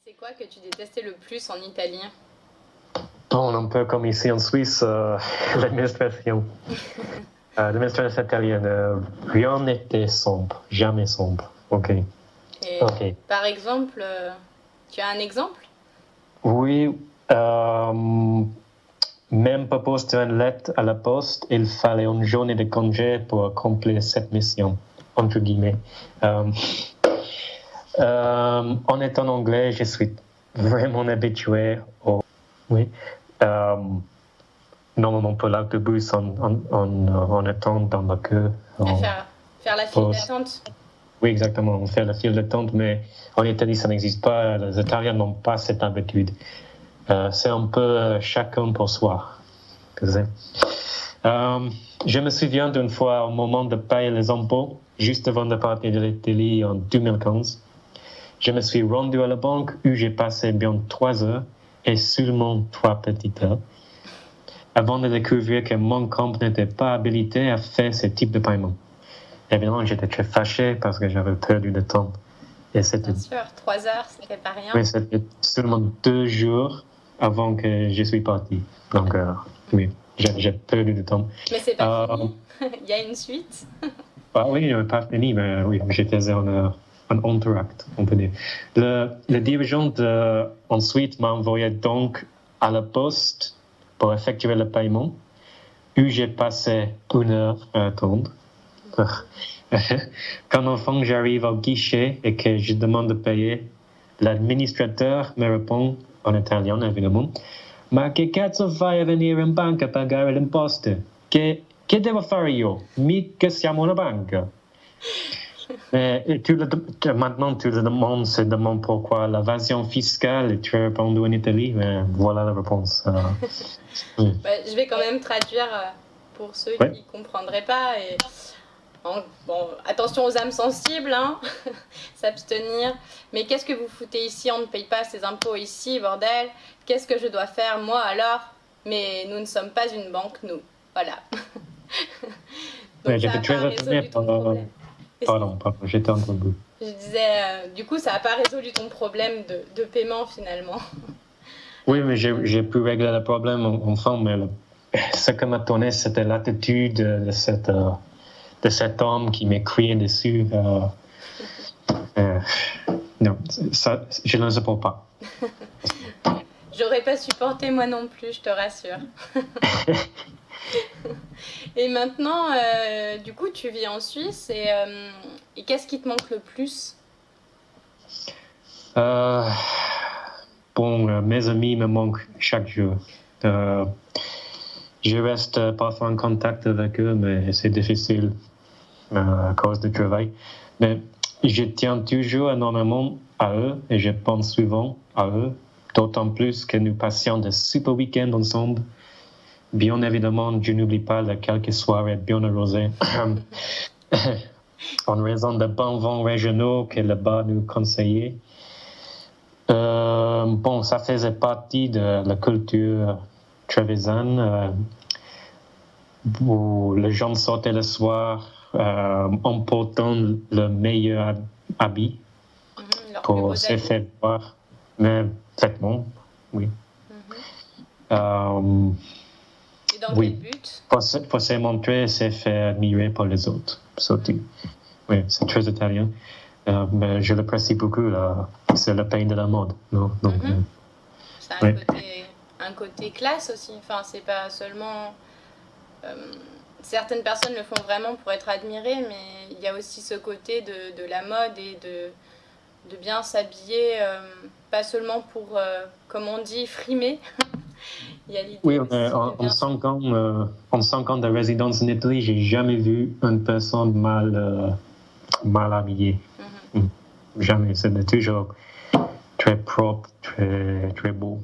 C'est quoi que tu détestais le plus en italien? Bon, un peu comme ici en Suisse, l'administration. L'administration italienne, rien n'était sombre, jamais sombre. Ok. Et par exemple, tu as un exemple? Oui, même pour poster une lettre à la poste, il fallait une journée de congé pour accomplir cette mission, entre guillemets. En étant anglais, je suis vraiment habitué au... Oui. Normalement, pour l'autobus, on attend dans la queue. Faire la file d'attente. Oui, exactement. On fait la file d'attente, mais en Italie, ça n'existe pas. Les Italiens n'ont pas cette habitude. C'est un peu chacun pour soi. Je me souviens d'une fois, au moment de payer les impôts, juste avant de partir de l'Italie en 2015, je me suis rendu à la banque où j'ai passé bien 3 heures et seulement 3 petites heures avant de découvrir que mon compte n'était pas habilité à faire ce type de paiement. Évidemment, j'étais très fâché parce que j'avais perdu de temps. Et c'était... Bien sûr, 3 heures, c'était pas rien. Oui, c'était seulement 2 jours avant que je suis parti. Donc, oui, j'ai perdu de temps. Mais c'est pas fini. Il y a une suite. Oui, pas fini, mais oui, j'étais un entracte, on peut dire. Le dirigeant ensuite m'a envoyé donc à la poste pour effectuer le paiement, où j'ai passé 1 heure à attendre. Quand enfin j'arrive au guichet et que je demande de payer, l'administrateur me répond en italien, évidemment. Ma che cazzo fai a venire in banca a pagare l'imposte? Che devo fare io? Mica siamo una banca. Maintenant, tu le demandes, se demande pourquoi l'évasion fiscale est très répandue en Italie. Mais voilà la réponse. Oui. Je vais quand même traduire pour ceux qui ne comprendraient pas. Et... Bon, attention aux âmes sensibles, hein. S'abstenir. Mais qu'est-ce que vous foutez ici? On ne paye pas ses impôts ici, bordel. Qu'est-ce que je dois faire, moi, alors? Mais nous ne sommes pas une banque, nous. Voilà. Donc, ça n'a pas résolu ton problème. Pardon, j'étais entendu. Je disais, du coup, ça n'a pas résolu ton problème de paiement, finalement. Oui, mais j'ai pu régler le problème enfin, mais ce qui m'a donné, c'était l'attitude de cet homme qui m'a crié dessus. Non, ça, je ne le supporte pas. J'aurais pas supporté moi non plus, je te rassure. Et maintenant, du coup, tu vis en Suisse et qu'est-ce qui te manque le plus? Bon, mes amis me manquent chaque jour. Je reste parfois en contact avec eux, mais c'est difficile à cause du travail. Mais je tiens toujours énormément à eux et je pense souvent à eux, d'autant plus que nous passions de super week-ends ensemble. Bien évidemment, je n'oublie pas les quelques soirées bien arrosées en raison de bons vents régionaux que le bar nous conseillait. Bon, ça faisait partie de la culture trevisanne où les gens sortaient le soir en portant le meilleur habit pour se faire voir. Mais vêtements, oui. Et dans quel but? Pour se montrer et se faire admirer par les autres, surtout. Oui, c'est très italien. Mais je l'apprécie beaucoup, là. C'est le pays de la mode, non? Donc, c'est un côté classe aussi. Enfin, c'est pas seulement... certaines personnes le font vraiment pour être admirées, mais il y a aussi ce côté de la mode et de bien s'habiller, pas seulement pour, comme on dit, frimer. Il y a l'idée oui, en 5 ans de résidence en Italie, j'ai jamais vu une personne mal habillée. Jamais. C'était toujours très propre, très beau.